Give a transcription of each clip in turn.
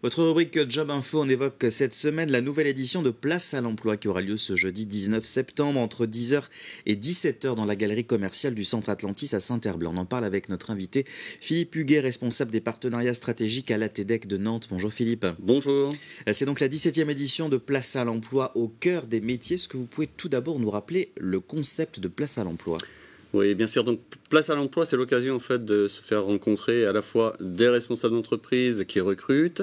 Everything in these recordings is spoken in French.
Votre rubrique Job Info, on évoque cette semaine la nouvelle édition de Place à l'Emploi qui aura lieu ce jeudi 19 septembre entre 10h et 17h dans la galerie commerciale du Centre Atlantis à Saint-Herblain. On en parle avec notre invité Philippe Huguet, responsable des partenariats stratégiques à l'ATDEC de Nantes. Bonjour Philippe. Bonjour. C'est donc la 17e édition de Place à l'Emploi au cœur des métiers. Est-ce que vous pouvez tout d'abord nous rappeler le concept de Place à l'Emploi ? Oui, bien sûr. Donc, Place à l'Emploi, c'est l'occasion en fait de se faire rencontrer à la fois des responsables d'entreprise qui recrutent,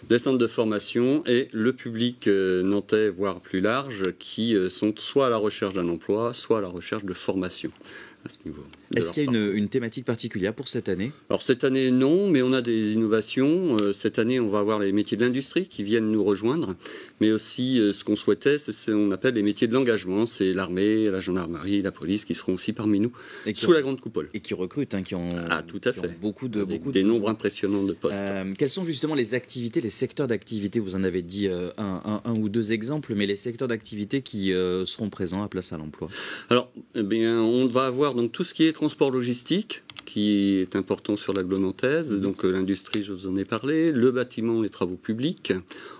des centres de formation et le public nantais, voire plus large, qui sont soit à la recherche d'un emploi, soit à la recherche de formation à ce niveau. Est-ce qu'il y a une thématique particulière pour cette année ? Alors cette année non, mais on a des innovations. Cette année, on va avoir les métiers de l'industrie qui viennent nous rejoindre, mais aussi ce qu'on souhaitait, c'est ce qu'on appelle les métiers de l'engagement. C'est l'armée, la gendarmerie, la police qui seront aussi parmi nous sous la grande coupole. Et qui recrutent, qui ont beaucoup de des nombres impressionnants de postes. Quelles sont justement les activités, les secteurs d'activité ? Vous en avez dit un ou deux exemples, mais les secteurs d'activité qui seront présents à Place à l'Emploi. Alors, eh bien, on va avoir donc tout ce qui est transport logistique, qui est important sur l'agglo nantaise, donc l'industrie, je vous en ai parlé, le bâtiment, les travaux publics.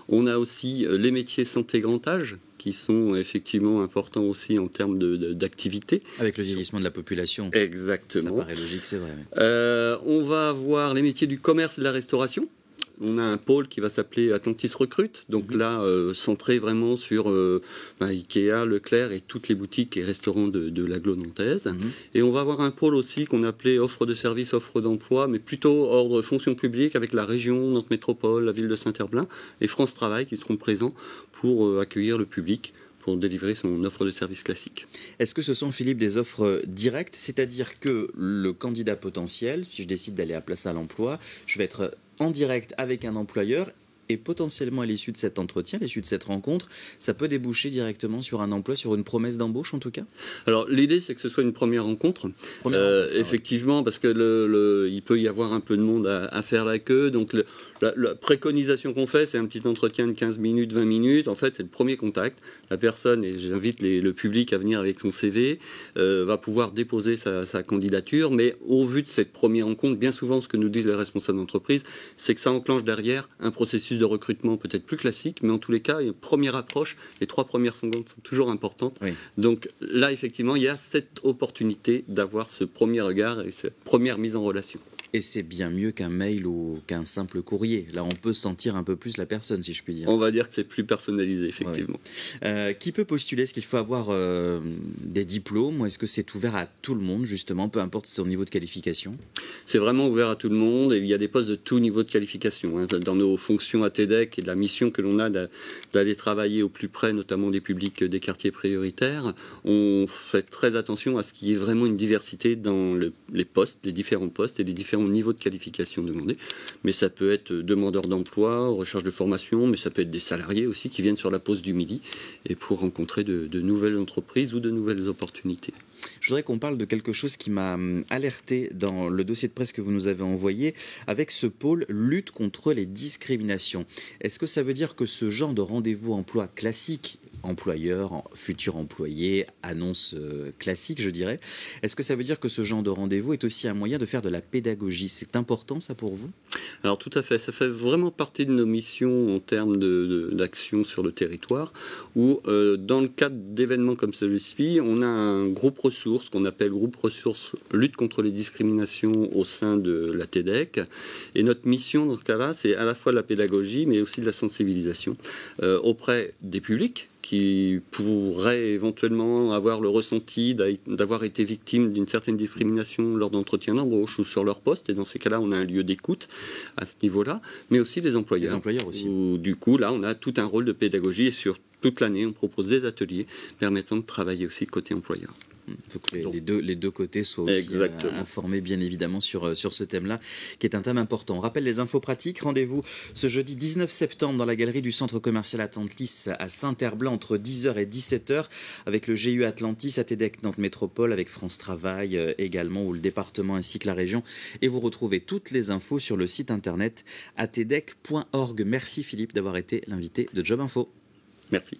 On a aussi les métiers santé grand âge, qui sont effectivement importants aussi en termes d'activité. Avec le vieillissement de la population. Exactement. Ça paraît logique, c'est vrai. On va avoir les métiers du commerce et de la restauration. On a un pôle qui va s'appeler Atlantis Recrute, donc là, centré vraiment sur Ikea, Leclerc et toutes les boutiques et restaurants de l'agglo nantaise. Et on va avoir un pôle aussi qu'on appelait offre de services, offre d'emploi, mais plutôt ordre fonction publique avec la région, Nantes Métropole, la ville de Saint-Herblain et France Travail qui seront présents pour accueillir le public, pour délivrer son offre de service classique. Est-ce que ce sont, Philippe, des offres directes ? C'est-à-dire que le candidat potentiel, si je décide d'aller à Place à l'Emploi, je vais être en direct avec un employeur et potentiellement à l'issue de cet entretien, à l'issue de cette rencontre, ça peut déboucher directement sur un emploi, sur une promesse d'embauche en tout cas ? Alors l'idée c'est que ce soit une première rencontre, effectivement, parce que il peut y avoir un peu de monde à faire la queue, donc la préconisation qu'on fait c'est un petit entretien de 15 minutes, 20 minutes, en fait c'est le premier contact, la personne, et j'invite le public à venir avec son CV, va pouvoir déposer sa candidature, mais au vu de cette première rencontre, bien souvent ce que nous disent les responsables d'entreprise, c'est que ça enclenche derrière un processus de recrutement peut-être plus classique, mais en tous les cas, une première approche, les 3 premières secondes sont toujours importantes. Oui. Donc là, effectivement, il y a cette opportunité d'avoir ce premier regard et cette première mise en relation. Et c'est bien mieux qu'un mail ou qu'un simple courrier. Là, on peut sentir un peu plus la personne, si je puis dire. On va dire que c'est plus personnalisé, effectivement. Ouais. Qui peut postuler ? Est-ce qu'il faut avoir des diplômes ou est-ce que c'est ouvert à tout le monde, justement, peu importe son niveau de qualification ? C'est vraiment ouvert à tout le monde et il y a des postes de tout niveau de qualification. Dans nos fonctions ATDEC et de la mission que l'on a d'aller travailler au plus près, notamment des publics des quartiers prioritaires, on fait très attention à ce qu'il y ait vraiment une diversité dans les postes, les différents postes et les différents niveau de qualification demandé, mais ça peut être demandeur d'emploi, recherche de formation, mais ça peut être des salariés aussi qui viennent sur la pause du midi et pour rencontrer de nouvelles entreprises ou de nouvelles opportunités. Je voudrais qu'on parle de quelque chose qui m'a alerté dans le dossier de presse que vous nous avez envoyé avec ce pôle lutte contre les discriminations. Est-ce que ça veut dire que ce genre de rendez-vous emploi classique, employeur, futur employé, annonce classique, je dirais. Est-ce que ça veut dire que ce genre de rendez-vous est aussi un moyen de faire de la pédagogie ? C'est important, ça, pour vous ? Alors, tout à fait. Ça fait vraiment partie de nos missions en termes d'action sur le territoire, où, dans le cadre d'événements comme celui-ci, on a un groupe ressources qu'on appelle groupe ressources lutte contre les discriminations au sein de la TEDEC. Et notre mission, dans ce cas-là, c'est à la fois de la pédagogie, mais aussi de la sensibilisation auprès des publics, qui pourraient éventuellement avoir le ressenti d'avoir été victimes d'une certaine discrimination lors d'entretiens d'embauche ou sur leur poste. Et dans ces cas-là, on a un lieu d'écoute à ce niveau-là, mais aussi les employeurs. Les employeurs aussi. Où, du coup, là, on a tout un rôle de pédagogie et sur toute l'année, on propose des ateliers permettant de travailler aussi côté employeur. Il faut que les deux côtés soient aussi informés, bien évidemment, sur ce thème-là, qui est un thème important. On rappelle les infos pratiques. Rendez-vous ce jeudi 19 septembre dans la galerie du Centre commercial Atlantis à Saint-Herblain entre 10h et 17h avec le GU Atlantis, ATDEC Nantes Métropole, avec France Travail également, ou le département ainsi que la région. Et vous retrouvez toutes les infos sur le site internet atdec.org. Merci Philippe d'avoir été l'invité de Job Info. Merci.